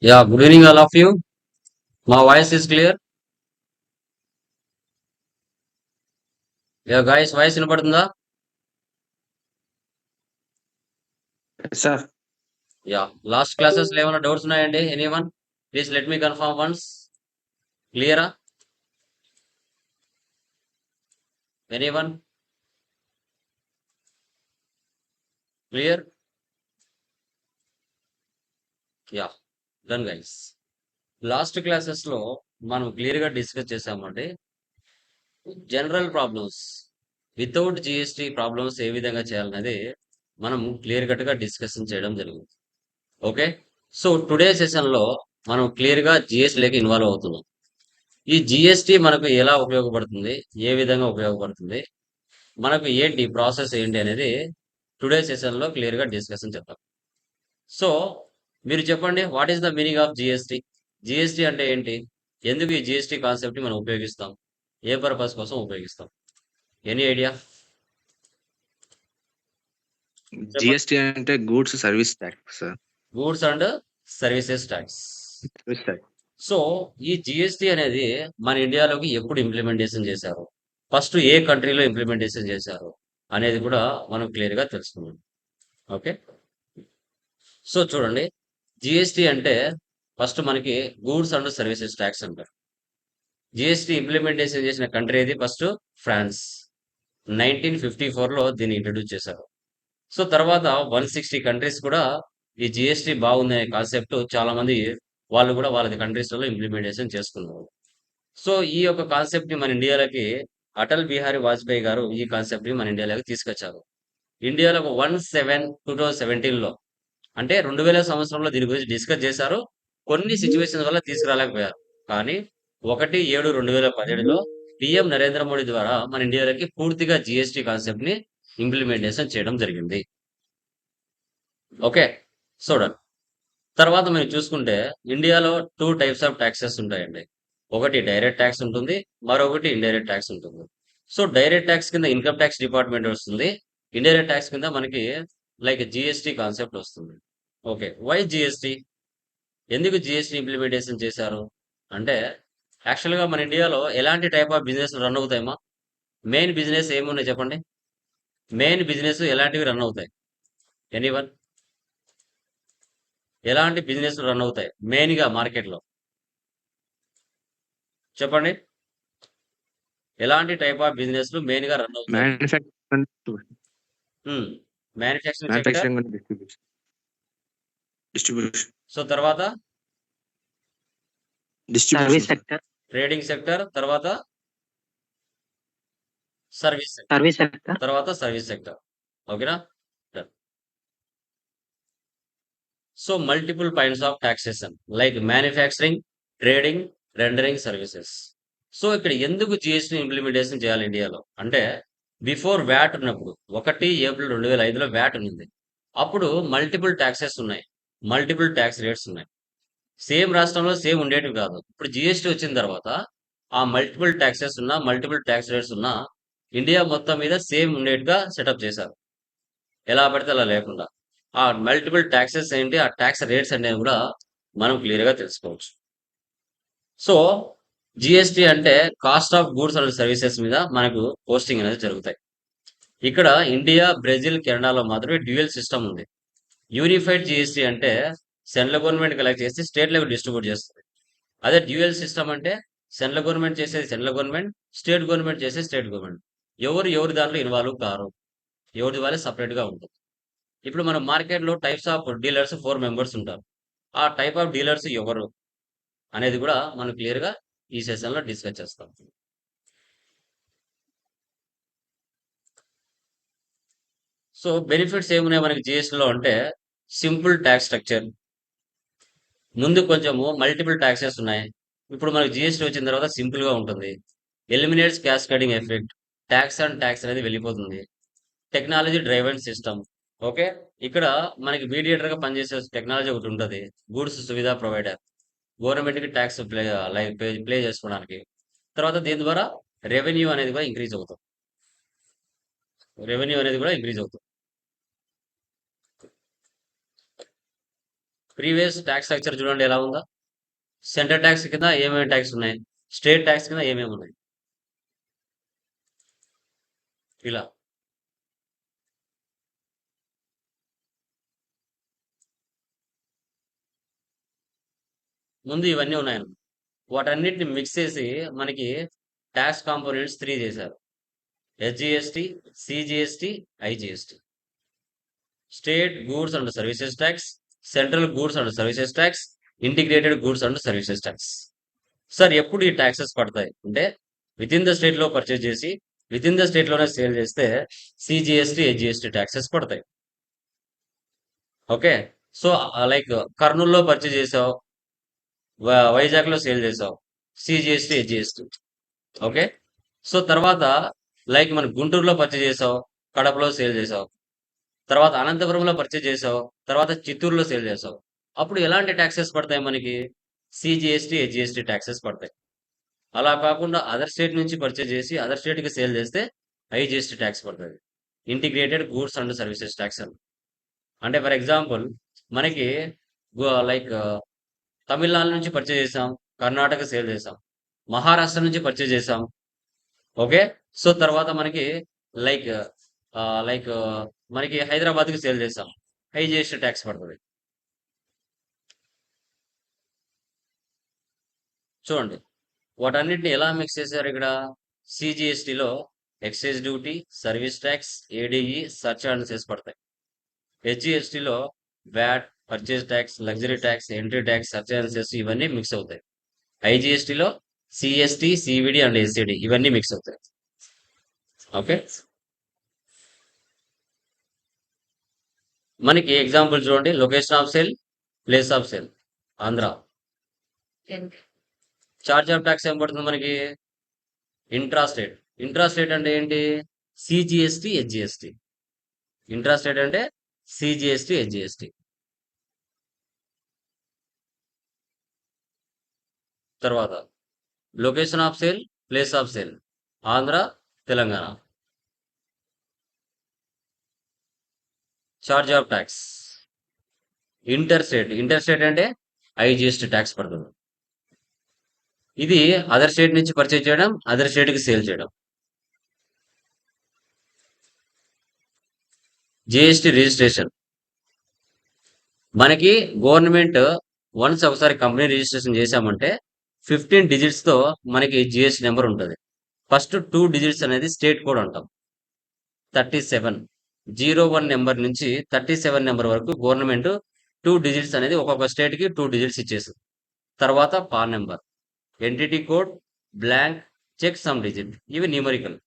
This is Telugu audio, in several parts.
Yeah, good evening, all of you. My voice is clear. Yeah, guys, voice వినపడుతుందా? సార్ Yeah, last classes లో ఏమైనా డౌట్స్ ఉన్నాయండి? Anyone? Please let me confirm once. క్లియరా? Anyone? Clear? Ya, done guys. Last classes లో మనం క్లియర్ గా డిస్కస్ చేసామండి. General problems without GST problems ఏ విధంగా చేయాలనేది మనం క్లియర్ కట్ గా డిస్కషన్ చేయడం జరిగింది. ఓకే, సో టుడే సెషన్ లో మనం క్లియర్ గా జిఎస్టి లేక ఇన్వాల్వ్ అవుతున్నాం. ఈ జిఎస్టి మనకు ఎలా ఉపయోగపడుతుంది, ఏ విధంగా ఉపయోగపడుతుంది, మనకు ఏంటి ప్రాసెస్ ఏంటి అనేది టుడే సెషన్ లో క్లియర్ గా డిస్కషన్ చేద్దాం. సో మీరు చెప్పండి, what is the meaning of GST? GST అంటే ఏంటి? ఎందుకు ఈ జిఎస్టి కాన్సెప్ట్ ని మనం ఉపయోగిస్తాం? ఏ పర్పస్ కోసం ఉపయోగిస్తాం? Any idea? చెప్పండి. జిఎస్టి అంటే goods service tax sir. Goods and services tax. Service tax. So ఈ జిఎస్టి అనేది మన ఇండియాలోకి ఎప్పుడు ఇంప్లిమెంటేషన్ చేశారు, ఫస్ట్ ఏ కంట్రీలో ఇంప్లిమెంటేషన్ చేశారు అనేది కూడా మనం క్లియర్ గా తెలుసుకున్నాం. ఓకే, సో చూడండి, జిఎస్టి అంటే ఫస్ట్ మనకి గూడ్స్ అండ్ సర్వీసెస్ ట్యాక్స్ అంటారు. జిఎస్టి ఇంప్లిమెంటేషన్ చేసిన కంట్రీ ఏది? First France. 1954లో దీన్ని ఇంట్రడ్యూస్ చేశారు. సో తర్వాత 160 కంట్రీస్ కూడా ఈ జిఎస్టి బాగుందనే కాన్సెప్ట్ చాలా మంది వాళ్ళు కూడా వాళ్ళ కంట్రీస్ లో ఇంప్లిమెంటేషన్ చేసుకున్నారు. సో ఈ యొక్క కాన్సెప్ట్ ని మన ఇండియాలోకి అటల్ బిహారీ వాజ్పేయి గారు ఈ కాన్సెప్ట్ ని మన ఇండియాలోకి తీసుకొచ్చారు. ఇండియాలో 2017 లో, అంటే 2000 సంవత్సరంలో దీని గురించి డిస్కస్ చేశారు. కొన్ని సిచ్యువేషన్ వల్ల తీసుకురాలేకపోయారు. కానీ 1/7/2017లో పిఎం నరేంద్ర మోడీ ద్వారా మన ఇండియాలోకి పూర్తిగా జిఎస్టి కాన్సెప్ట్ ని ఇంప్లిమెంటేషన్ చేయడం జరిగింది. ఓకే, చూడండి. తర్వాత మీరు చూసుకుంటే ఇండియాలో 2 టైప్స్ ఆఫ్ ట్యాక్సెస్ ఉంటాయండి. ఒకటి డైరెక్ట్ ట్యాక్స్ ఉంటుంది, మరొకటి ఇండైరెక్ట్ ట్యాక్స్ ఉంటుంది. సో డైరెక్ట్ ట్యాక్స్ కింద ఇన్కమ్ ట్యాక్స్ డిపార్ట్మెంట్ వస్తుంది. ఇండైరెక్ట్ ట్యాక్స్ కింద మనకి లైక్ జిఎస్టి కాన్సెప్ట్ వస్తుంది. Okay, why GST? ఎందుకు జిఎస్టి ఇంప్లిమెంటేషన్ చేశారు అంటే, యాక్చువల్ గా మన ఇండియాలో ఎలాంటి టైప్ ఆఫ్ బిజినెస్ రన్ అవుతాయమ్మా? మెయిన్ బిజినెస్ ఏమున్నాయి చెప్పండి? మెయిన్ బిజినెస్ ఎలాంటివి రన్ అవుతాయి? ఎనీవన్? ఎలాంటి బిజినెస్ రన్ అవుతాయి మెయిన్ గా మార్కెట్ లో? చెప్పండి, ఎలాంటి టైప్ ఆఫ్ బిజినెస్ మెయిన్ గా రన్ అవుతాయి? Manufacturing sector. Manufacturing and distribution. So తర్వాత సర్వీస్ సెక్టర్. ట్రేడింగ్ సెక్టర్, తర్వాత సర్వీస్ సెక్టర్, సర్వీస్ సెక్టర్. తర్వాత సర్వీస్ సెక్టర్. ఓకేనా? So multiple kinds of taxation like manufacturing, trading, rendering services. So ఇక్కడ ఎందుకు జిఎస్టీ ఇంప్లిమెంటేషన్ చేయాలి ఇండియాలో అంటే, బిఫోర్ వ్యాట్ ఉన్నప్పుడు 1 ఏప్రిల్ 2005లో వ్యాట్ ఉంది. అప్పుడు మల్టిపుల్ ట్యాక్సెస్ ఉన్నాయి, మల్టిపుల్ ట్యాక్స్ రేట్స్ ఉన్నాయి. సేమ్ రాష్ట్రంలో సేమ్ ఉండేటివి కాదు. ఇప్పుడు జిఎస్టీ వచ్చిన తర్వాత ఆ మల్టిపుల్ ట్యాక్సెస్ ఉన్న, మల్టిపుల్ ట్యాక్స్ రేట్స్ ఉన్న ఇండియా మొత్తం మీద సేమ్ ఉండేట్టుగా సెటప్ చేశారు. ఎలా పడితే అలా లేకుండా. ఆ మల్టిపుల్ ట్యాక్సెస్ ఏంటి, ఆ ట్యాక్స్ రేట్స్ అనేవి కూడా మనం క్లియర్ గా తెలుసుకోవచ్చు. సో జిఎస్టి అంటే cost of goods and services మీద మనకు పోస్టింగ్ అనేది జరుగుతాయి. ఇక్కడ ఇండియా, బ్రెజిల్, కెనడాలో మాత్రమే డ్యూయల్ సిస్టమ్ ఉంది. యూనిఫైడ్ జిఎస్టి అంటే సెంట్రల్ గవర్నమెంట్ కలెక్ట్ చేసి స్టేట్ లెవెల్ డిస్ట్రిబ్యూట్ చేస్తుంది. అదే డ్యూయల్ సిస్టమ్ అంటే సెంట్రల్ గవర్నమెంట్ చేసేది సెంట్రల్ గవర్నమెంట్, స్టేట్ గవర్నమెంట్ చేసేది స్టేట్ గవర్నమెంట్. ఎవరి దాంట్లో ఇన్వాల్వ్ కారు, ఎవరి వాళ్ళే సపరేట్ గా ఉంటుంది. ఇప్పుడు మన మార్కెట్ లో టైప్స్ ఆఫ్ డీలర్స్ 4 మెంబర్స్ ఉంటారు. ఆ టైప్ ఆఫ్ డీలర్స్ ఎవరు అనేది కూడా మనం క్లియర్ గా ఈ సెషన్ లో డిస్కస్ చేస్తాం. సో బెనిఫిట్స్ ఏమున్నాయి మనకి జిఎస్టీ లో అంటే, సింపుల్ ట్యాక్స్ స్ట్రక్చర్. ముందు కొంచెము మల్టిపుల్ ట్యాక్సెస్ ఉన్నాయి, ఇప్పుడు మనకి జిఎస్టీ వచ్చిన తర్వాత సింపుల్ గా ఉంటుంది. Eliminates cascading effect, tax and tax అనేది వెళ్ళిపోతుంది. Technology driven system. ఓకే, ఇక్కడ మనకి మీడియేటర్ గా పనిచేసే టెక్నాలజీ ఒకటి ఉంటుంది, గూడ్స్ సువిధా ప్రొవైడర్. గవర్నమెంట్ కి ట్యాక్స్ ప్లే చేసుకోవడానికి. తర్వాత దీని ద్వారా రెవెన్యూ అనేది కూడా ఇంక్రీజ్ అవుతుంది. రెవెన్యూ అనేది కూడా ఇంక్రీజ్ అవుతుంది. ప్రీవియస్ ట్యాక్స్ స్ట్రక్చర్ చూడండి ఎలా ఉందో. సెంటర్ ట్యాక్స్ కింద ఏమేమి ట్యాక్స్ ఉన్నాయి, స్టేట్ ట్యాక్స్ కింద ఏమేమి ఉన్నాయి, ఇలా. ముందు ఇవన్నీ ఉన్నాయన్నమాట. వాటన్నిటిని మిక్స్ చేసి మనకి ట్యాక్స్ కాంపోనెంట్స్ 3 చేశారు. SGST, CGST, IGST. State goods and services tax, central goods and services tax, integrated goods and services tax. Sir ఎప్పుడు ఈ ట్యాక్సెస్ పడతాయి అంటే, విత్ ఇన్ ద స్టేట్ లో పర్చేజ్ చేసి విత్ ఇన్ ద స్టేట్ లోనే సేల్ చేస్తే సిజిఎస్టి, ఎస్జిఎస్టి ట్యాక్సెస్ పడతాయి. ఓకే. సో లైక్ కర్నూలులో పర్చేజ్ చేసావు, వైజాగ్ లో సేల్ చేసావు, సిజిఎస్టి, ఎస్జిఎస్టి. ఓకే. సో తర్వాత లైక్ మన గుంటూరులో పర్చేజ్ చేసావు, కడపలో సేల్ చేసావు, తర్వాత అనంతపురంలో పర్చేజ్ చేసావు, తర్వాత చిత్తూరులో సేల్ చేసావు. అప్పుడు ఎలాంటి ట్యాక్సెస్ పడతాయి మనకి? సిజిఎస్టి, హెచ్జిఎస్టి ట్యాక్సెస్ పడతాయి. అలా కాకుండా అదర్ స్టేట్ నుంచి పర్చేజ్ చేసి అదర్ స్టేట్ కి సేల్ చేస్తే ఐజిఎస్టి ట్యాక్స్ పడుతుంది, integrated goods and services tax అని. అంటే ఫర్ ఎగ్జాంపుల్ మనకి లైక్ తమిళనాడు నుంచి పర్చేజ్ చేసాం, కర్ణాటక సేల్ చేసాం, మహారాష్ట్ర నుంచి పర్చేజ్ చేసాం. ఓకే. సో తర్వాత మనకి లైక్ లైక్ మనకి హైదరాబాద్కి సేల్ చేసాం, ఐజిఎస్టి ట్యాక్స్ పడుతుంది. చూడండి వాటన్నిటిని ఎలా మిక్స్ చేశారు ఇక్కడ. సిజిఎస్టిలో excise duty, service tax, ADE, surcharges పడతాయి. హెచ్జిఎస్టిలో VAT, purchase tax, luxury tax, entry tax, surcharges ఇవన్నీ మిక్స్ అవుతాయి. ఐజిఎస్టిలో సిఎస్టి, సివిడి అండ్ ఎస్సిడి ఇవన్నీ మిక్స్ అవుతాయి. ఓకే. మనకి ఎగ్జాంపుల్ చూడండి, location of sale, place of sale, Andhra. Charge of tax ఏం పడుతుంది మనకి? ఇంట్రాస్టేట్. ఇంట్రాస్టేట్ అంటే ఏంటి? CGST, SGST. ఇంట్రాస్టేట్ అంటే సిజిఎస్టి, హెచ్జిఎస్టి. తర్వాత location of sale, place of sale, Andhra, Telangana. Charge of tax interstate. Interstate అంటే ఐజిఎస్టి ట్యాక్స్ పడుతుంది. ఇది అదర్ స్టేట్ నుంచి పర్చేజ్ చేయడం, అదర్ స్టేట్ కి సేల్ చేయడం. GST registration. మనకి గవర్నమెంట్ వన్స్ ఒకసారి కంపెనీ రిజిస్ట్రేషన్ చేశామంటే 15 డిజిట్స్ తో మనకి జిఎస్టి నెంబర్ ఉంటుంది. ఫస్ట్ 2 డిజిట్స్ అనేది స్టేట్ కోడ్ అంటాం. 37 01 నెంబర్ నుంచి 37 నెంబర్ వరకు గవర్నమెంట్ 2 డిజిట్స్ అనేది ఒక్కొక్క స్టేట్ కి 2 డిజిట్స్ ఇచ్చేస్తుంది. తర్వాత PAN number, entity code, blank, check sum digit, ఇవి న్యూమరికల్.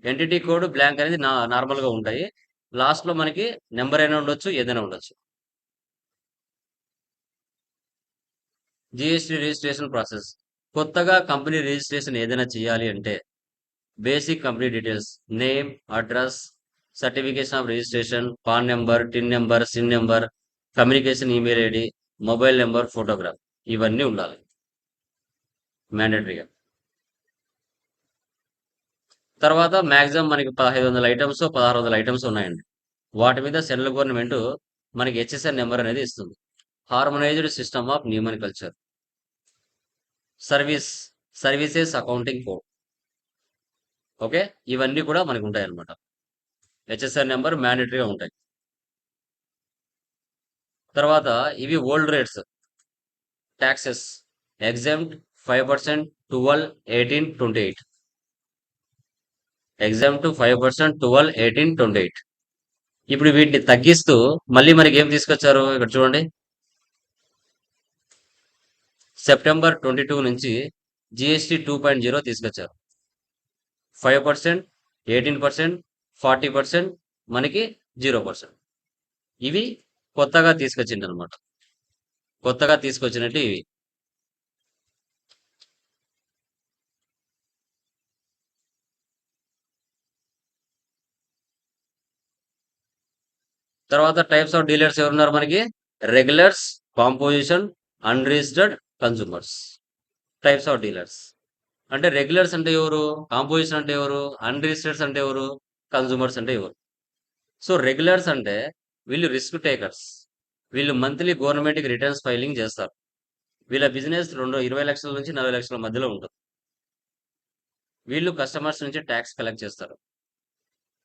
ఎంటిటీ కోడ్, బ్లాంక్ అనేది నార్మల్ గా ఉంటాయి. లాస్ట్ లో మనకి నెంబర్ అయినా ఉండొచ్చు, ఏదైనా ఉండొచ్చు. GST registration process. కొత్తగా కంపెనీ రిజిస్ట్రేషన్ ఏదైనా చేయాలి అంటే basic company details, name, address, certification of registration, PAN number, TIN number, CIN number, communication email ID, mobile number, photograph ఇవన్నీ ఉండాలి మ్యాండేటరీగా. తర్వాత మాక్సిమం మనకి 1500 ఐటమ్స్, 1600 ఐటమ్స్ ఉన్నాయండి. వాటి మీద సెంట్రల్ గవర్నమెంట్ మనకి హెచ్ఎస్ఎన్ నెంబర్ అనేది ఇస్తుంది, harmonised system of nomenclature. Service, services accounting code. Okay. ఇవన్నీ కూడా మనకు ఉంటాయి అన్నమాట. హెచ్ఎస్ఆర్ నెంబర్ మ్యాండేటరీగా ఉంటాయి. తర్వాత ఇవి old rates. Taxes exempted 5%, 12, 18, 28. Exempt to 5%, 12, 18, 28. ఇప్పుడు వీటిని తగ్గిస్తూ మళ్ళీ మనకి ఏం తీసుకొచ్చారు ఇక్కడ చూడండి. సెప్టెంబర్ 22 నుంచి జిఎస్టి 2.0 తీసుకొచ్చారు. 5%, 18%, 40%, మనకి 0%. ఇవి కొత్తగా తీసుకొచ్చింది అనమాట. కొత్తగా తీసుకొచ్చినట్టు ఇవి. తర్వాత టైప్స్ ఆఫ్ డీలర్స్ ఎవరున్నారు మనకి? Regulars, composition, unregistered, consumers. Types of dealers అంటే రెగ్యులర్స్ అంటే ఎవరు, కాంపోజిషన్ అంటే ఎవరు, అన్రిజిస్టర్స్ అంటే ఎవరు, కన్సూమర్స్ అంటే ఎవరు. సో రెగ్యులర్స్ అంటే వీళ్ళు రిస్క్ టేకర్స్. వీళ్ళు మంత్లీ గవర్నమెంట్కి రిటర్న్స్ ఫైలింగ్ చేస్తారు. వీళ్ళ బిజినెస్ 20 లక్షల నుంచి 40 లక్షల మధ్యలో ఉంటుంది. వీళ్ళు కస్టమర్స్ నుంచి ట్యాక్స్ కలెక్ట్ చేస్తారు.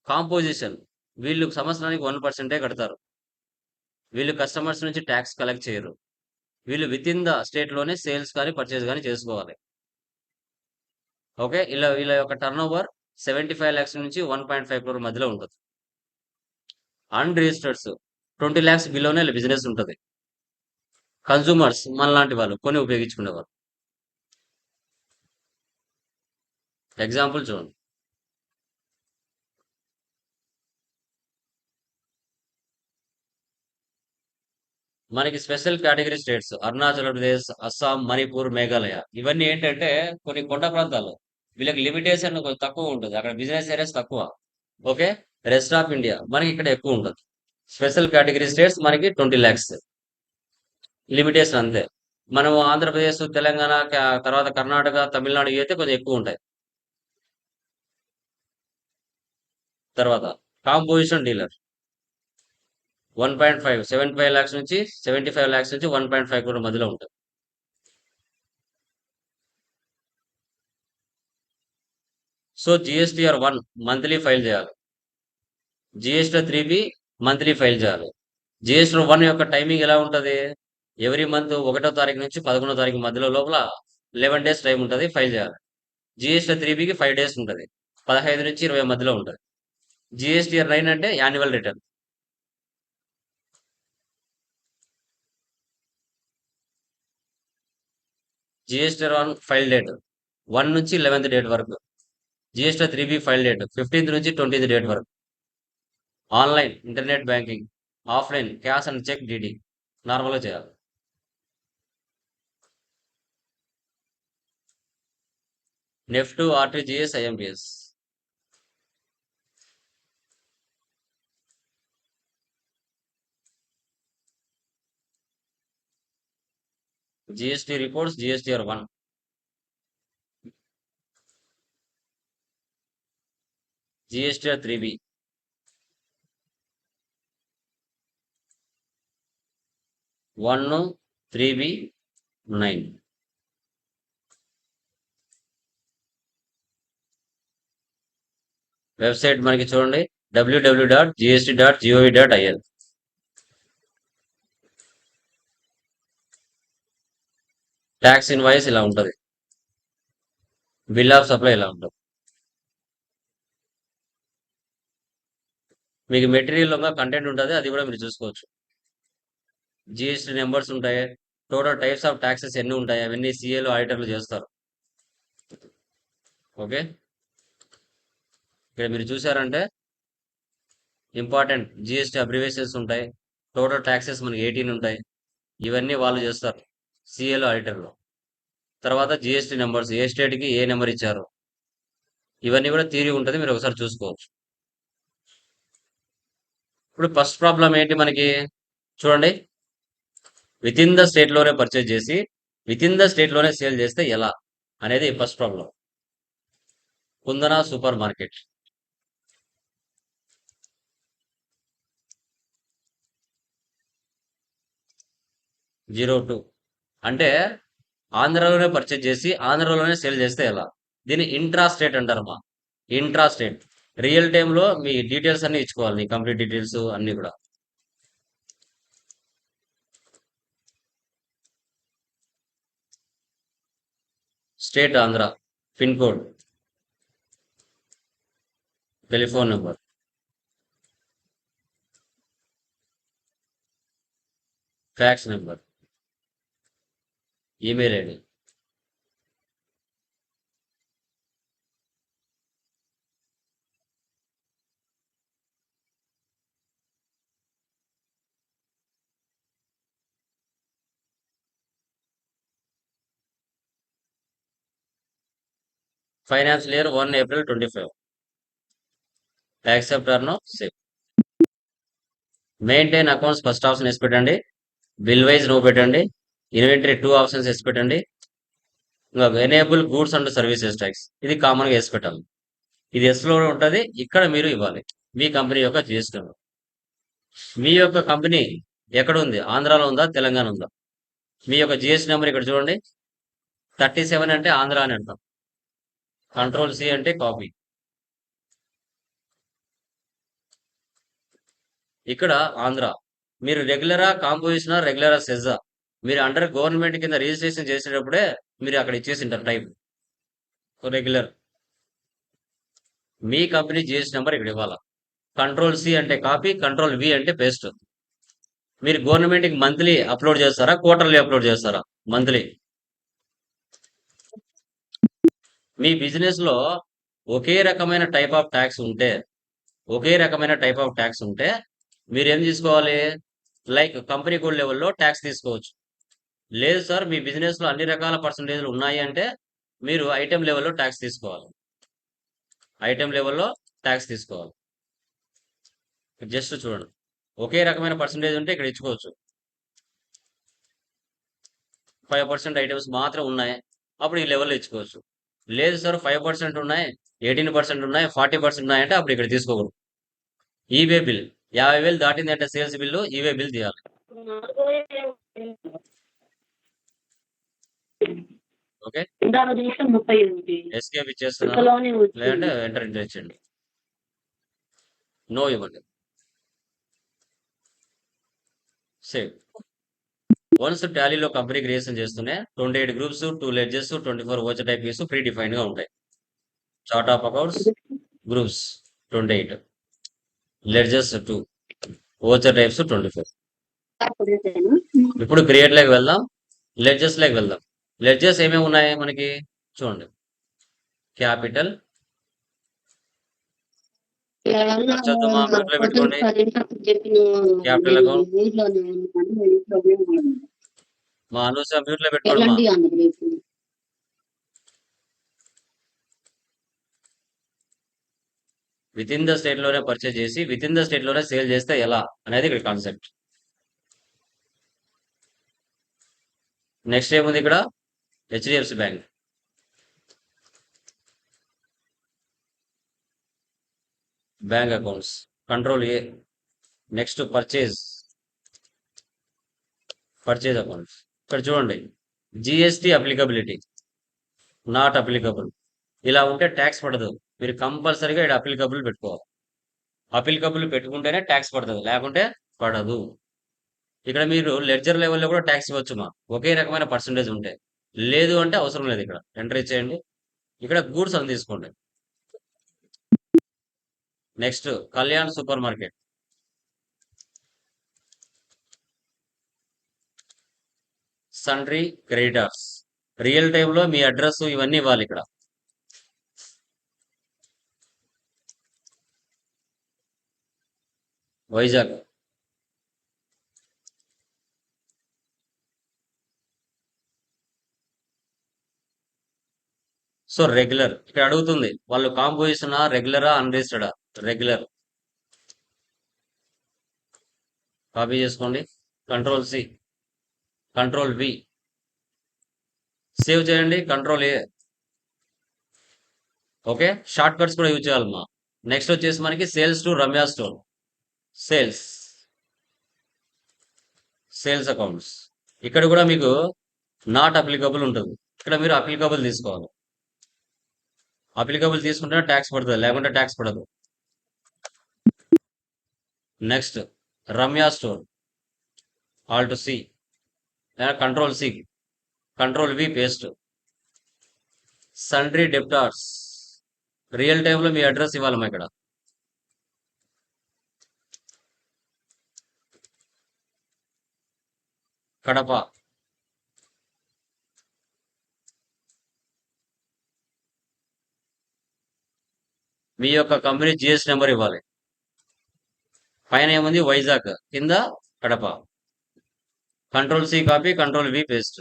కాంపోజిషన్, వీళ్ళు సంవత్సరానికి 1% కడతారు. వీళ్ళు కస్టమర్స్ నుంచి ట్యాక్స్ కలెక్ట్ చేయరు. వీళ్ళు విత్ ఇన్ ద స్టేట్ లోనే సేల్స్ కానీ పర్చేస్ కానీ చేసుకోవాలి. ఓకే, ఇలా వీళ్ళ యొక్క టర్న్ ఓవర్ 75 lakhs నుంచి 1.5 crore మధ్యలో ఉంటుంది. అన్రిజిస్టర్డ్స్ 20 lakhs బిలోనే బిజినెస్ ఉంటుంది. కన్సూమర్స్ మనలాంటి వాళ్ళు కొని ఉపయోగించుకునేవారు. ఎగ్జాంపుల్ చూడండి. మనకి special category states Arunachal Pradesh, Assam, Manipur, Meghalaya ఇవన్నీ ఏంటంటే కొన్ని కొండ ప్రాంతాలు. వీళ్ళకి లిమిటేషన్ కొంచెం తక్కువ ఉంటుంది. అక్కడ బిజినెస్ ఏరియాస్ తక్కువ. ఓకే, రెస్ట్ ఆఫ్ ఇండియా మనకి ఇక్కడ ఎక్కువ ఉంటుంది. స్పెషల్ కేటగిరీ స్టేట్స్ మనకి 20 lakhs లిమిటేషన్ అంతే. మనం ఆంధ్రప్రదేశ్, తెలంగాణ, తర్వాత కర్ణాటక, తమిళనాడు ఇవి అయితే కొంచెం ఎక్కువ ఉంటాయి. తర్వాత కాంపోజిషన్ డీలర్ 1.5 75 lakhs నుంచి 75 lakhs నుంచి 1.5 crore మధ్యలో ఉంటుంది. సో జిఎస్టీఆర్ 1 మంత్లీ ఫైల్ చేయాలి. జిఎస్టీఆర్ 3B మంత్లీ ఫైల్ చేయాలి. జిఎస్టీఆర్ 1 యొక్క టైమింగ్ ఎలా ఉంటుంది? ఎవ్రీ మంత్ 1వ తారీఖు నుంచి 11వ తారీఖు మధ్యలో లోపల 11 days టైం ఉంటుంది, ఫైల్ చేయాలి. జిఎస్టీఆర్ 3Bకి 5 days ఉంటుంది, 15 నుంచి 20 మధ్యలో ఉంటుంది. జిఎస్టీఆర్ 9 అంటే annual return. GSTR 1 file date 1 నుంచి 11th డేట్ వరకు. GSTR 3B file date 15th నుంచి 20th డేట్ వరకు. Online, internet banking, offline, cash and cheque, DD నార్మల్గా చేయాలి. NEFT, RTGS, IMPS. GST reports, GSTR 1, GSTR 3B, 1, 3B, 9. Website మనకి చూడండి www.gst.gov.in. ట్యాక్స్ ఇన్వాయిస్ ఇలా ఉంటుంది. బిల్ ఆఫ్ సప్లై ఇలా ఉంటుంది. మీకు మెటీరియల్ కంటెంట్ ఉంటుంది, అది కూడా మీరు చూసుకోవచ్చు. జిఎస్టీ నెంబర్స్ ఉంటాయి, టోటల్ టైప్స్ ఆఫ్ ట్యాక్సెస్ ఎన్ని ఉంటాయి అవన్నీ సిఏలు ఆడిటర్లు చేస్తారు. ఓకే, ఇక్కడ మీరు చూసారంటే ఇంపార్టెంట్ జిఎస్టీ అబ్రివేషన్స్ ఉంటాయి. టోటల్ ట్యాక్సెస్ మనకి 18 ఉంటాయి. ఇవన్నీ వాళ్ళు చేస్తారు, సిఏలు ఆడిటర్లు. తర్వాత జిఎస్టీ నెంబర్స్, ఏ స్టేట్కి ఏ నెంబర్ ఇచ్చారు, ఇవన్నీ కూడా థియరీ ఉంటుంది, మీరు ఒకసారి చూసుకోవచ్చు. ఇప్పుడు ఫస్ట్ ప్రాబ్లం ఏంటి మనకి చూడండి. విత్ ఇన్ ద స్టేట్ లోనే పర్చేజ్ చేసి విత్ ఇన్ ద స్టేట్ లోనే సేల్ చేస్తే ఎలా అనేది first problem. Kundana super market. Zero two అంటే ఆంధ్రాలోనే పర్చేజ్ చేసి ఆంధ్రాలోనే సేల్ చేస్తే ఎలా? దీన్ని ఇంట్రా స్టేట్ అంటారమ్మా. ఇంట్రా స్టేట్ రియల్ టైంలో మీ డీటెయిల్స్ అన్ని ఇచ్చుకోవాలి, మీ కంప్లీట్ డీటెయిల్స్ అన్ని కూడా. State Andhra, pin code, telephone number, fax number, email ID. Financial year 1 April 25. Accept or no save. Maintain accounts first option వేసి పెట్టండి. బిల్ వైజ్ నో పెట్టండి. ఇన్వెంటరీ 2 ఆప్షన్స్ వేసి పెట్టండి. ఇంకా enable goods and services tax ఇది కామన్గా వేసి పెట్టాలి. ఇది ఎస్లో ఉంటుంది, ఇక్కడ మీరు ఇవ్వాలి మీ కంపెనీ యొక్క జిఎస్టీ. మీ యొక్క కంపెనీ ఎక్కడ ఉంది? ఆంధ్రాలో ఉందా? తెలంగాణ ఉందా? మీ యొక్క జిఎస్టీ నెంబర్ ఇక్కడ చూడండి. 37 అంటే ఆంధ్ర అని అర్థం. కంట్రోల్ సి అంటే కాపీ. ఇక్కడ ఆంధ్ర. మీరు రెగ్యులరా, కాంపోజిషనా, రెగ్యులరా, సెజ్జా? మీరు అండర్ గవర్నమెంట్ కింద రిజిస్ట్రేషన్ చేసేటప్పుడే మీరు అక్కడ ఇచ్చేసింటారు టైప్. రెగ్యులర్. మీ కంపెనీ జిఎస్టీ నెంబర్ ఇక్కడ ఇవ్వాలా. కంట్రోల్ సి అంటే కాపీ, కంట్రోల్ వి అంటే పేస్ట్. మీరు గవర్నమెంట్కి మంత్లీ అప్లోడ్ చేస్తారా, క్వార్టర్లీ అప్లోడ్ చేస్తారా? మంత్లీ. మీ బిజినెస్ లో ఒకే రకమైన టైప్ ఆఫ్ ట్యాక్స్ ఉంటే, మీరు ఏం తీసుకోవాలి? లైక్ కంపెనీ కోడ్ లెవెల్లో ట్యాక్స్ తీసుకోవచ్చు. లేదు సార్, మీ బిజినెస్ లో అన్ని రకాల పర్సంటేజ్లు ఉన్నాయి అంటే మీరు ఐటెం లెవెల్లో ట్యాక్స్ తీసుకోవాలి. జస్ట్ చూడండి, ఒకే రకమైన పర్సంటేజ్ ఉంటే ఇక్కడ ఇచ్చుకోవచ్చు. 5% ఐటమ్స్ మాత్రం ఉన్నాయి, అప్పుడు ఈ లెవెల్లో ఇచ్చుకోవచ్చు. లేదు సార్, 5% ఉన్నాయి, 18% ఉన్నాయి, 40% ఉన్నాయి అంటే అప్పుడు ఇక్కడ తీసుకోకూడదు. ఈవే బిల్ 50,000 దాటింది అంటే సేల్స్ బిల్లు, ఈవే బిల్ తీయాలి. ఓకే, ఎస్కేప్ ఇచ్చేస్తున్నాను, లేదంటే ఎంటర్ ఇచ్చేయండి. నో ఇవ్వండి. సేవ్. వన్స్ టాలీలో కంపెనీ క్రియేషన్ చేస్తూనే 28 groups, 2 ledges, 24 voucher type case pre defined గా ఉంటాయి. Chart of accounts, groups 28, ledges 2, voucher types 24. ఇప్పుడు క్రియేట్ లోకి వెళ్దాం, లెడ్జెస్ లోకి వెళ్దాం. లెడ్జెస్ ఏమేమి ఉన్నాయి మనకి చూడండి. క్యాపిటల్, చదువు మ్యూట్ లో పెట్టుకోండి. క్యాపిటల్ అకౌంట్ మా అనూస మ్యూట్ లో పెట్టుకోండి. విత్ ఇన్ ద స్టేట్ లోనే పర్చేజ్ చేసి విత్ ఇన్ ద స్టేట్ లోనే సేల్ చేస్తే ఎలా అనేది ఇక్కడ కాన్సెప్ట్. నెక్స్ట్ ఏముంది ఇక్కడ? HDFC bank. Bank accounts, control A. Next purchase accounts. ఇక్కడ చూడండి, జిఎస్టి అప్లికబిలిటీ నాట్ అప్లికబుల్. ఇలా ఉంటే ట్యాక్స్ పడదు. మీరు కంపల్సరీగా ఇక్కడ అప్లికబుల్ పెట్టుకోవాలి. అప్లికబుల్ పెట్టుకుంటేనే ట్యాక్స్ పడుతుంది, లేకుంటే పడదు. ఇక్కడ మీరు లెడ్జర్ లెవెల్లో కూడా ట్యాక్స్ ఇవ్వచ్చు మా, ఒకే రకమైన పర్సంటేజ్ ఉంటే. లేదు అంటే అవసరం లేదు, ఇక్కడ ఎంటర్ చేయండి. ఇక్కడ గూడ్స్ అని తీసుకోండి. Next Kalyan super market, సన్రీ creditors. Real టైంలో మీ అడ్రస్ ఇవన్నీ ఇవ్వాలి ఇక్కడ. వైజాగ్. సో రెగ్యులర్ ఇక్కడ అడుగుతుంది, వాళ్ళు కాంపోజిషన్ రెగ్యులరా అన్రిజిస్టర్డా? రెగ్యులర్. కాపీ చేసుకోండి, control C, control V, save చేయండి, control A. Okay, shortcuts కూడా యూజ్ చేయాలమ్మా. నెక్స్ట్ వచ్చేసి మనకి sales to Ramya store. Sales accounts. ఇక్కడ కూడా మీకు నాట్ అప్లికబుల్ ఉంటుంది. ఇక్కడ మీరు అప్లికబుల్ తీసుకోవాలి. అప్లికబుల్ తీసుకుంటే ట్యాక్స్ పడుతుంది, లేకుంటే ట్యాక్స్ పడదు. Next Ramya store, alt C, control C, control V paste. Sundry debtors, real టైంలో మీ అడ్రస్ ఇవ్వాలమ్మా ఇక్కడ. కడప. మీ యొక్క కంపెనీ జిఎస్ నెంబర్ ఇవ్వాలి. పైన ఏముంది? వైజాగ్, కింద Kadapa. Control C copy, control V paste.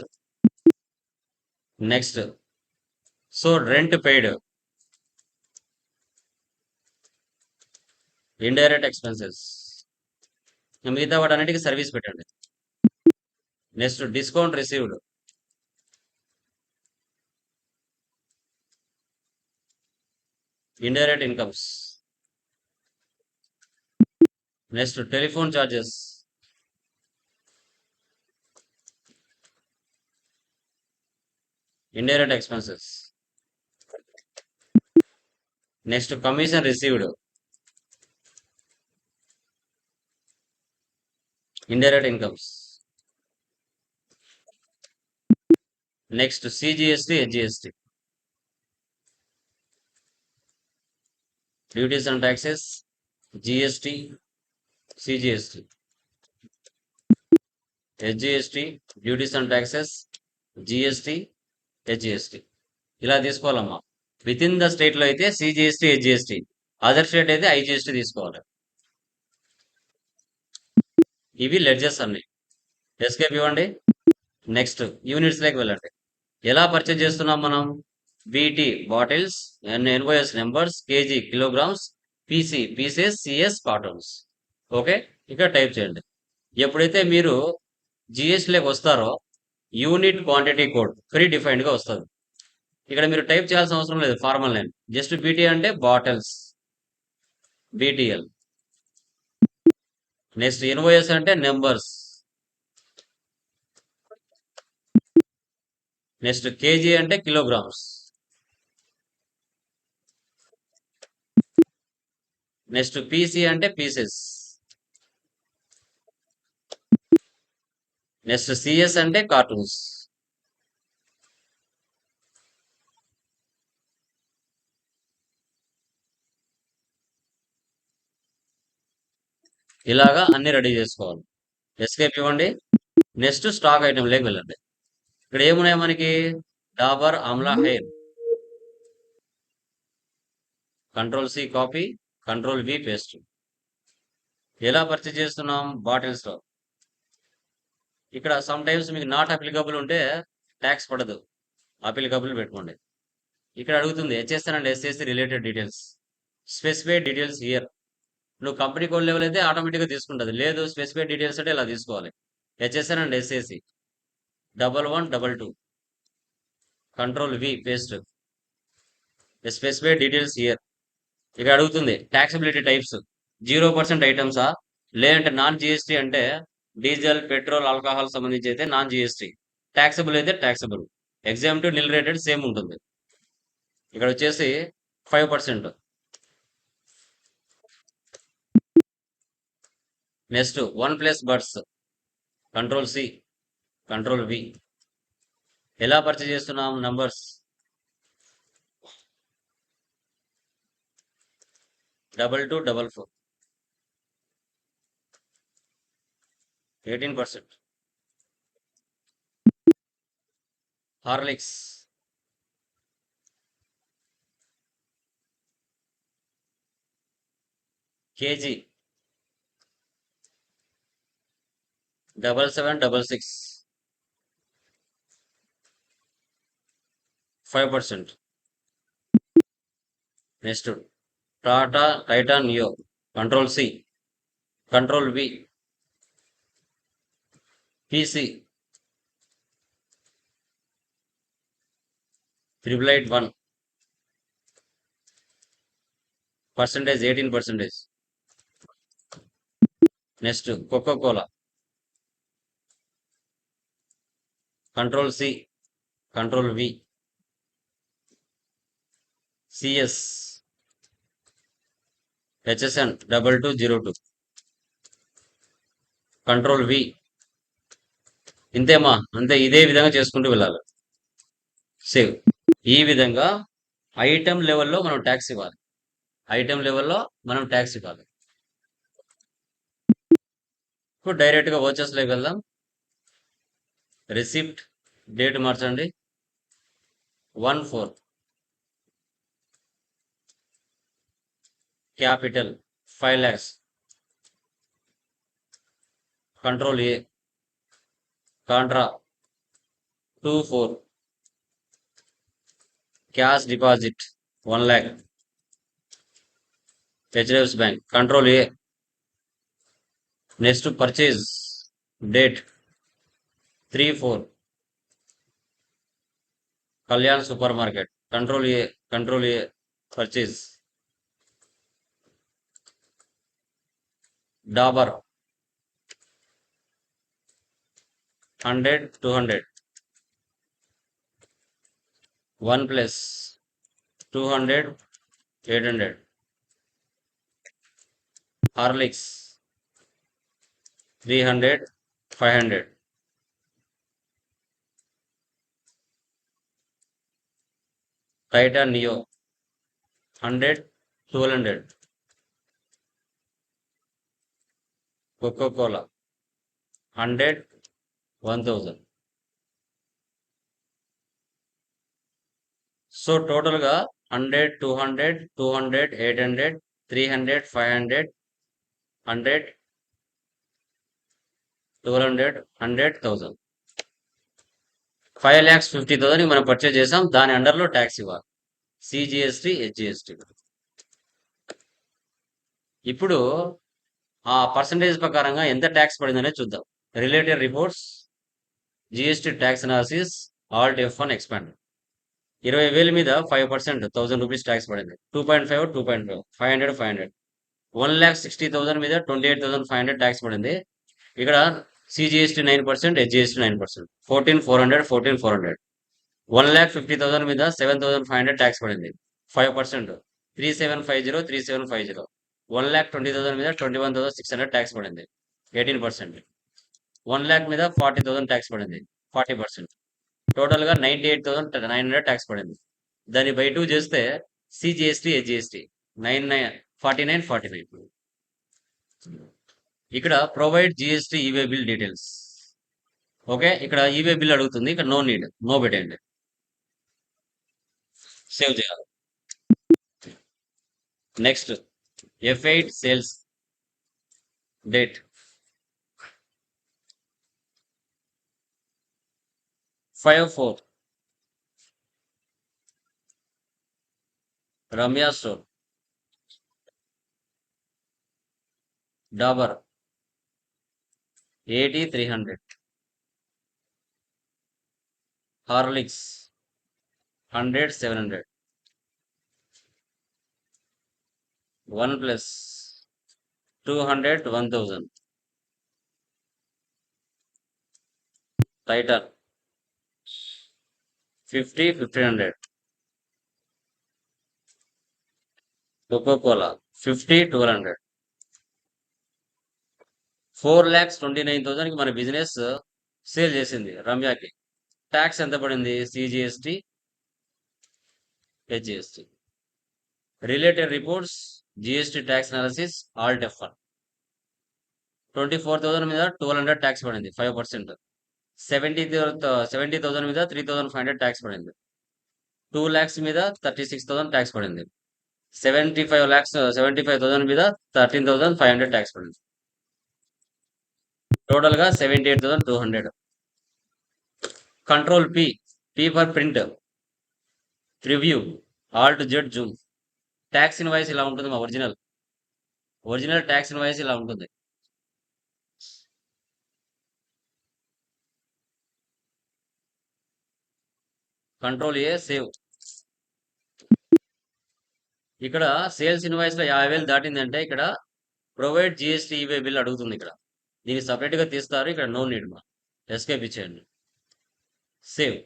Next, so rent paid, indirect expenses. మిగతా వాటి అన్నిటికీ సర్వీస్ పెట్టండి. Next discount received, indirect incomes. Next telephone charges, indirect expenses. Next commission received, indirect incomes. Next CGST, HGST, duties and taxes, GST, CGST, HGST, duties and taxes, GST, HGST. ఇలా తీసుకోవాలమ్మా. విత్ ఇన్ ద స్టేట్ లో అయితే సిజిఎస్టి, హెచ్జిఎస్టి, అదర్ స్టేట్ అయితే ఐజిఎస్టి తీసుకోవాలి. ఇవి లెడ్జెస్ అన్ని. ఎస్కేప్ ఇవ్వండి. నెక్స్ట్ యూనిట్స్ లోకి వెళ్ళండి. ఎలా పర్చేజ్ చేస్తున్నాం మనం? BT bottles, NOS numbers, KG kilograms, PC pieces, CS cartoons. Okay, ఇక్కడ టైప్ చేయండి. ఎప్పుడైతే మీరు జిఎస్టీలోకి వస్తారో unit quantity code pre defined గా వస్తుంది. ఇక్కడ మీరు టైప్ చేయాల్సిన అవసరం లేదు, ఫార్మల్ నేమ్. జస్ట్ బీటీ అంటే బాటిల్స్, బీటీఎల్. నెక్స్ట్ ఎన్ఓఎస్ అంటే నెంబర్స్. నెక్స్ట్ కేజీ అంటే కిలోగ్రామ్స్. నెక్స్ట్ పీసీ అంటే పీసెస్. నెక్స్ట్ సిఎస్ అంటే కార్టూన్స్. ఇలాగా అన్ని రెడీ చేసుకోవాలి. ఎస్కేప్ ఇవ్వండి. నెక్స్ట్ స్టాక్ ఐటమ్ లేకి వెళ్ళండి. ఇక్కడ ఏమున్నాయి మనకి? Dabur amla hair. Control C copy, control V paste. ఎలా పర్చేజ్ చేస్తున్నాం? బాటిల్స్ లో. ఇక్కడ సమ్ టైమ్స్ మీకు నాట్ అప్లికబుల్ ఉంటే ట్యాక్స్ పడదు, అప్లికబుల్ పెట్టుకోండి. ఇక్కడ అడుగుతుంది HSN and SSC related details, specified details here. నువ్వు కంపెనీ కోడ్ లెవెల్ అయితే ఆటోమేటిక్గా తీసుకుంటుంది, లేదు స్పెసిఫైడ్ డీటెయిల్స్ అంటే ఇలా తీసుకోవాలి. HSN and SSC 1122, control V paste, specified details here. ఇక్కడ అడుగుతుంది ట్యాక్సిబిలిటీ టైప్స్, 0% ఐటమ్సా, లేదంటే నాన్ జిఎస్టీ అంటే డీజిల్, పెట్రోల్, ఆల్కహాల్ సంబంధించి అయితే నాన్ జిఎస్టీ, ట్యాక్సబుల్ అయితే taxable, exempted, nil rated same ఉంటుంది. ఇక్కడ వచ్చేసి 5%. Next one plus birds, control C, control V. ఎలా పర్చేజ్ చేస్తున్నాం? Numbers 2244, 18%. Horlicks, KG 7766, 5%. Next Tata Titan Neo, control C, control V. PC 881, percentage 18%. Next Coca Cola, control C, control V. CS, HSN 2202, control V. ఇంతేమా, అంతే. ఇదే విధంగా చేసుకుంటూ వెళ్ళాలి. సేవ్. ఈ విధంగా ఐటమ్ లెవెల్లో మనం ట్యాక్స్ ఇవ్వాలి. ఐటమ్ లెవెల్లో మనం ట్యాక్స్ ఇవ్వాలి. ఇప్పుడు డైరెక్ట్ గా వచ్చేస్ లోకి వెళ్దాం. రిసిప్ట్ డేట్ మార్చండి, 1/4. Capital 5 lakhs, control A. Contra 24, cash deposit 1 lakh, HDFC bank, control A. Next purchase date 3/4, Kalyan super market, control A, control A, purchase. Dabur 100, 200, 1 plus 200 800. Horlicks 300 500. Titan Neo 100 1200. Coca-Cola 100 1000. So total గా 100 200 200 800 300 500 100 1200 100,000 5,50,000 మనం పర్చేజ్ చేసాం. దాని అండర్లో ట్యాక్స్ ఇవ్వాలి, సిజిఎస్టి హెచ్జిఎస్టి. ఇప్పుడు ఆ పర్సంటేజ్ ప్రకారంగా ఎంత ట్యాక్స్ పడిందనే చూద్దాం. Related reports, GST tax analysis, Alt F1 expand. 20,000 మీద 5% 1000 రూపీస్ ట్యాక్స్ పడింది. 2.5 2.5 500 500. 1,60,000 మీద 28,500 ట్యాక్స్ పడింది. ఇక్కడ సిజిఎస్టి 9%, హెచ్జిఎస్టి 9%. 14,400 14,400. 1,50,000 మీద 7,500 ట్యాక్స్ పడింది, 5%. 3,750 3,750. 1,20,000 మీద 21,600 ట్యాక్స్ పడింది, 18%. 1,00,000 మీద 40,000 ట్యాక్స్ పడింది, 40%. టోటల్ గా 98,900 ట్యాక్స్ పడింది. దాన్ని బై 2 చేస్తే సిజిఎస్టి హెచ్జిఎస్టి 49 ఇక్కడ provide GST e-way bill details. Okay, ఇక్కడ ఈవే బిల్ అడుగుతుంది, ఇక్కడ నో నీడ్, నో పెట్టండి, సేవ్ చేయాలి. Next F8 sales date 5/4 Ramya store. Dabur 80 300. Horlicks 100 700. 1 plus 200 1000. Titan 50 1500. Coca-Cola 50 1200. 4,29,000 కి మన బిజినెస్ సేల్ చేసింది రమ్యకి. ట్యాక్స్ ఎంత పడింది? CGST HGST. Related reports, GST tax analysis, Alt F1. 24,000 మీద 1200 ట్యాక్స్ పడింది, 5%. 70,000 మీద 3,500 ట్యాక్స్ పడింది. 2 lakhs మీద 36,000 ట్యాక్స్ పడింది. 75,000 మీద 13,500 ట్యాక్స్ పడింది. టోటల్ గా 78,200. Control P for print, preview, Alt Z Zoom. Tax invoice ఇలా ఉంటుంది, మా ఒరిజినల్ ట్యాక్స్ ఇన్వాయిస్ ఇలా ఉంటుంది. Control A save. ఇక్కడ సేల్స్ ఇన్వాయిస్ లో 50,000 దాటిందంటే ఇక్కడ ప్రొవైడ్ జిఎస్టి ఈవే బిల్ అడుగుతుంది. ఇక్కడ దీన్ని సపరేట్ గా తీస్తారు, ఇక్కడ నో నీడ్, మా ఎస్కేప్ ఇచ్చేయండి, save.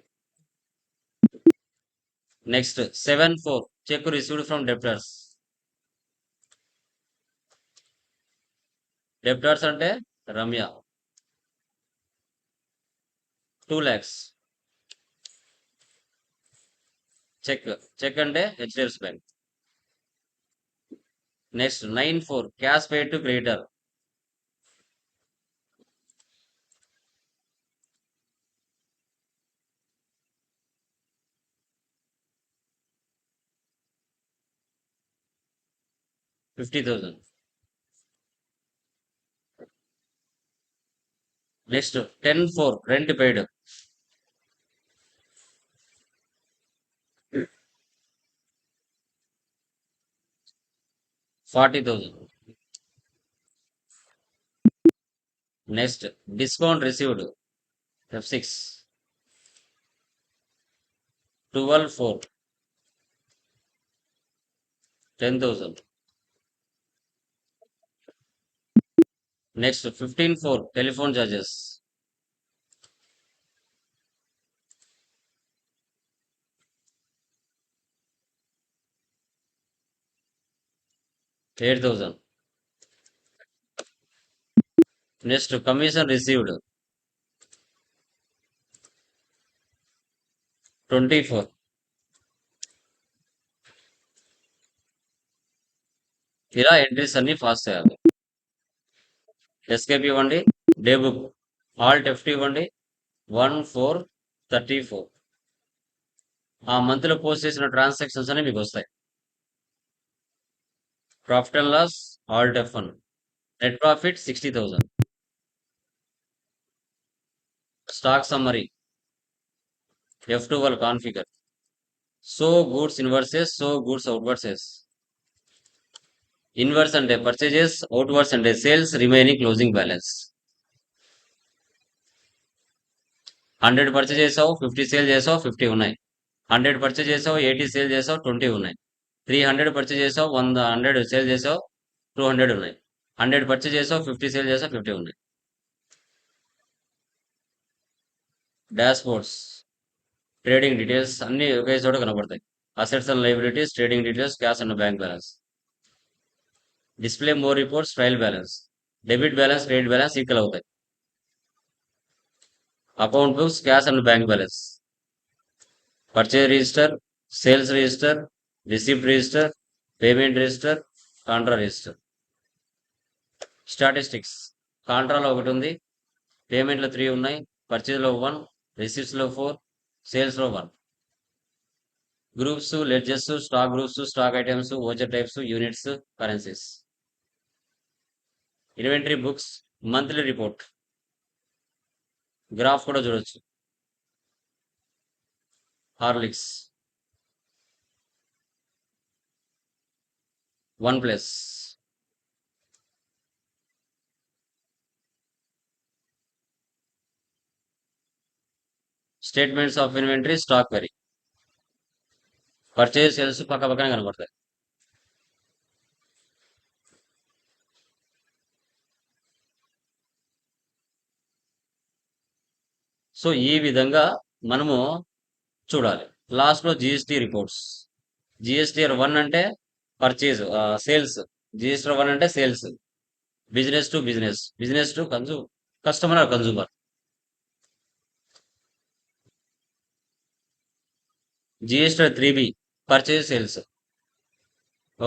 Next 7/4 check received from డెప్టర్స్. డెప్టర్స్ అంటే రమ్య 2 lakhs. చెక్ అంటే HDFC bank. Next 9/4 cash paid to creditor. $50,000. Next 10/4 rent paid. 40,000. Next discount received F6 12/4 10,000. Next 15/4 telephone charges. . 8,000. Next, commission received 24. ఇలా ఎంట్రీస్ అన్ని పాస్ చేయాలి. ఎస్కేప్ ఇవ్వండి, డే బుక్ ఆల్ట్ F2 ఇవ్వండి, 1,434. ఆ మంత్ లో పోస్ట్ చేసిన ట్రాన్సాక్షన్స్ అన్ని మీకు వస్తాయి. Profit and loss alt F1, net profit 60,000. Stock summary F2 వాళ్ళు configure. So goods inwards, so goods outwards. Inward అంటే పర్చేజెస్, అవుట్వర్స్ అంటే sales, remaining closing balance. 100 purchase చేసావు, 50 సేల్ చేసావు, 50 ఉన్నాయి. 100 పర్చేజ్ చేసావు, 80 సేల్ చేసావు, 20 ఉన్నాయి. 300 పర్చేజ్ చేసావు, 100 సేల్ చేసావు, 200 ఉన్నాయి. 100 పర్చేజ్ చేసావు, 50 సేల్ చేసావు, 50 ఉన్నాయి. డాష్ బోర్డ్స్, ట్రేడింగ్ డీటెయిల్స్ అన్ని ఒకే చోట కనబడతాయి. Assets and liabilities, trading details, cash and bank balance. Display more reports, trial balance. Debit balance, credit balance equal అవుతాయి. Account books, cash and bank balance. Purchase register, sales register, receipt register, payment register, contra register. Statistics, కాంట్రాలో 1 ఉంది, పేమెంట్లో 3 ఉన్నాయి, పర్చేజ్లో 1, రిసిప్ట్స్లో 4, సేల్స్లో 1. Groups, ledges, stock groups, stock items, voucher types, units, currencies. Inventory books, monthly report, graph కూడా చూడొచ్చు. Horlicks 1+. Statements of inventory, stock very. Purchase, sales పక్క పక్కనే కనబడతాయి. సో ఈ విధంగా మనము చూడాలి. లాస్ట్ లో జిఎస్టి రిపోర్ట్స్. జిఎస్టిఆర్ 1 అంటే పర్చేజ్, సేల్స్. జిఎస్టిఆర్ 1 అంటే sales. Business to business, business to customer or consumer. GSTR 3B purchase, sales.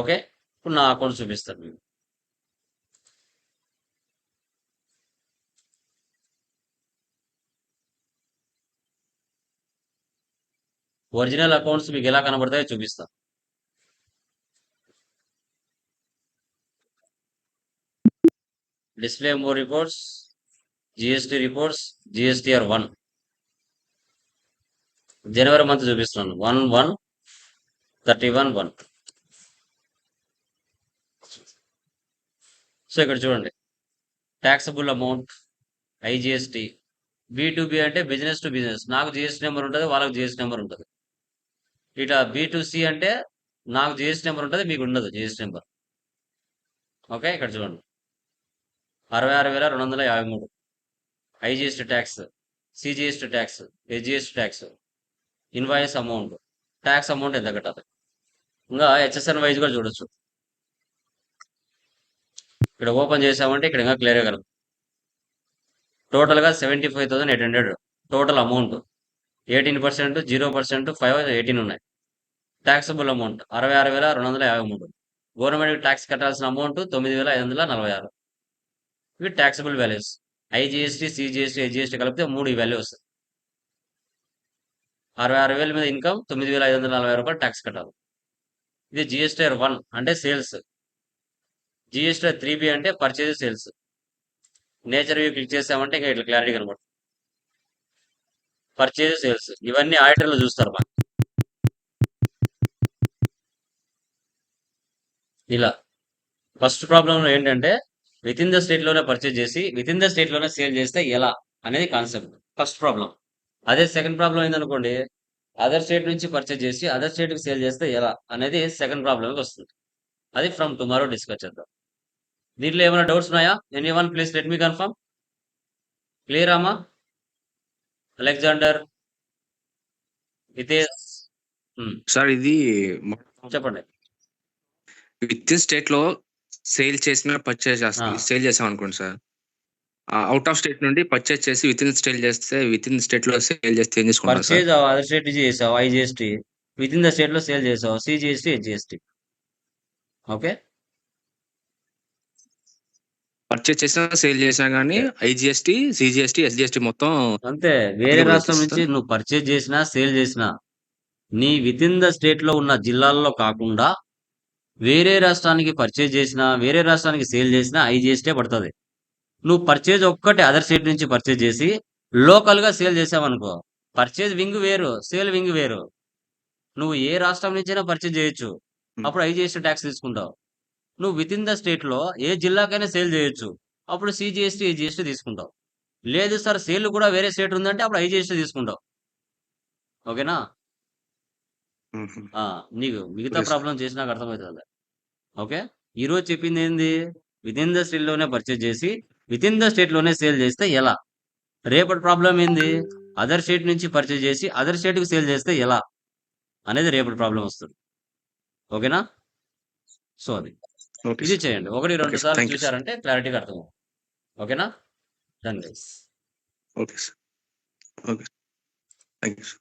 Okay, ఇప్పుడు నా అకౌంట్ చూపిస్తాను మీకు. ఒరిజినల్ అకౌంట్స్ మీకు ఎలా కనబడతాయో చూపిస్తాను. Display more reports, GST reports, GSTR 1. జనవరి మంత్ చూపిస్తున్నాను, 1/1/31/1. సో ఇక్కడ చూడండి, ట్యాక్సబుల్ అమౌంట్, ఐజిఎస్టి. B2B అంటే బిజినెస్ టు బిజినెస్. నాకు జిఎస్టి నెంబర్ ఉంటుంది, వాళ్ళకి జిఎస్టి నెంబర్ ఉంటుంది. ఇట్లా B2C అంటే నాకు జిఎస్టి నెంబర్ ఉంటుంది, మీకు ఉండదు జిఎస్టి నెంబర్. ఓకే, ఇక్కడ చూడండి, 66,253. IGST tax, CGST tax, SGST tax, invoice amount, tax amount ఎంత కట్టాలి. ఇంకా HSN వైజ్ కూడా చూడొచ్చు. ఇక్కడ ఓపెన్ చేసామంటే ఇక్కడ ఇంకా క్లియర్గా కనుక టోటల్గా 75,800 టోటల్ అమౌంట్. 18%, 0%, 5, 18 ఉన్నాయి. Taxable amount 66,253. గవర్నమెంట్ ట్యాక్స్ కట్టాల్సిన అమౌంట్ 9,546. ఇవి taxable values. IGST, CGST, HGST కలిపితే 3 ఈ వాల్యూ వస్తుంది. 66,000 మీద ఇన్కమ్, 9,540 రూపాయలు ట్యాక్స్ కట్టాలి. ఇది జిఎస్టిఆర్ 1 అంటే సేల్స్. జిఎస్టిఆర్ 3B అంటే purchase, sales. Nature view click చేసామంటే ఇంకా ఇట్లా క్లారిటీ కనబడుతుంది. పర్చేజ్, సేల్స్ ఇవన్నీ ఆడిటర్లు చూస్తారు మనకి. ఇలా ఫస్ట్ ప్రాబ్లంలో ఏంటంటే విత్ ఇన్ ద స్టేట్ లోనే పర్చేజ్ చేసి విత్ ఇన్ ద స్టేట్ లోనే సేల్ చేస్తే ఎలా అనేది కాన్సెప్ట్, ఫస్ట్ ప్రాబ్లం. అదే సెకండ్ ప్రాబ్లం ఏందనుకోండి, అదర్ స్టేట్ నుంచి పర్చేజ్ చేసి అదర్ స్టేట్ కి సేల్ చేస్తే ఎలా అనేది సెకండ్ ప్రాబ్లంకి వస్తుంది. అది ఫ్రమ్ టుమారో డిస్కస్ చేద్దాం. దీంట్లో ఏమైనా డౌట్స్ ఉన్నాయా? Anyone please let me confirm. Clear అమ్మా? అలెగ్జాండర్, హితేష్, సార్ ఇది చెప్పండి. విత్ ఇన్ స్టేట్ లో సేల్ చేసినా పర్చేజ్ ఆ! సేల్ చేసాం అనుకోండి సార్. ఔట్ ఆఫ్ స్టేట్ నుండి పర్చేజ్ చేసి విత్ ఇన్ స్టేట్‌లో సేల్ చేస్తే ఏం తీసుకుంటారు సార్? పర్చేజ్ అదర్ స్టేట్ నుంచి చేసావు IGST. With in the state లో సేల్ చేసావు సిజిఎస్టీ, హెచ్జిఎస్టీ. ఓకే. పర్చేజ్ చేసినా, సేల్ చేసినా గానీ అంతే. ఐజీఎస్టీ, సీజీఎస్టీ, ఎస్‌జీఎస్టీ మొత్తం అంతే. వేరే అప్లికబుల్ రాష్ట్రం అయితది నుంచి సార్? నువ్వు పర్చేజ్ చేసినా, సేల్ చేసినా, నీ విత్ ఇన్ ద స్టేట్ లో ఉన్న జిల్లాల్లో కాకుండా వేరే రాష్ట్రానికి పర్చేజ్ చేసినా, వేరే రాష్ట్రానికి సేల్ చేసినా ఐజీఎస్టీ పడుతుంది. నువ్వు పర్చేజ్ ఒక్కటే అదర్ స్టేట్ నుంచి పర్చేజ్ చేసి లోకల్ గా సేల్ చేసావనుకో, పర్చేజ్ వింగ్ వేరు, సేల్ వింగ్ వేరు. నువ్వు ఏ రాష్ట్రం నుంచైనా పర్చేజ్ చేయొచ్చు. హ్మ్. అప్పుడు ఐజీఎస్టీ ట్యాక్స్ తీసుకుంటావు. నువ్వు విత్ ఇన్ ద స్టేట్ లో ఏ జిల్లాకైనా సేల్ చేయొచ్చు. అప్పుడు సిజిఎస్టీ, జిఎస్టీ తీసుకుంటావు. లేదు సార్ సేల్ కూడా వేరే స్టేట్ ఉందంటే అప్పుడు ఐజీఎస్టీ తీసుకుంటావు. ఓకేనా? హుహు. ఆ! నీకు మిగతా ఓకే సార్. ప్రాబ్లమ్ చేసి నాకు అర్థమవుతుంది. ఓకే. ఈ రోజు చెప్పింది ఏంది? విత్ ఇన్ ద స్టేట్ లోనే పర్చేజ్ చేసి విత్ ఇన్ ద స్టేట్ లోనే సేల్ చేస్తే ఎలా? రేపటి ప్రాబ్లం ఏంది? అదర్ స్టేట్ నుంచి పర్చేజ్ చేసి అదర్ స్టేట్ కి సేల్ చేస్తే ఎలా? అనేది రేపటి ప్రాబ్లం వస్తుంది. ఓకేనా? సో అది. ఓకే ఇది సార్. చేయండి. 1, ఓకే 2 సార్. సార్లు థాంక్ యూ సార్. చూసారంటే క్లారిటీగా అర్థమవుతుంది. ఓకేనా? Done guys. Okay sir. Okay. Thank you sir.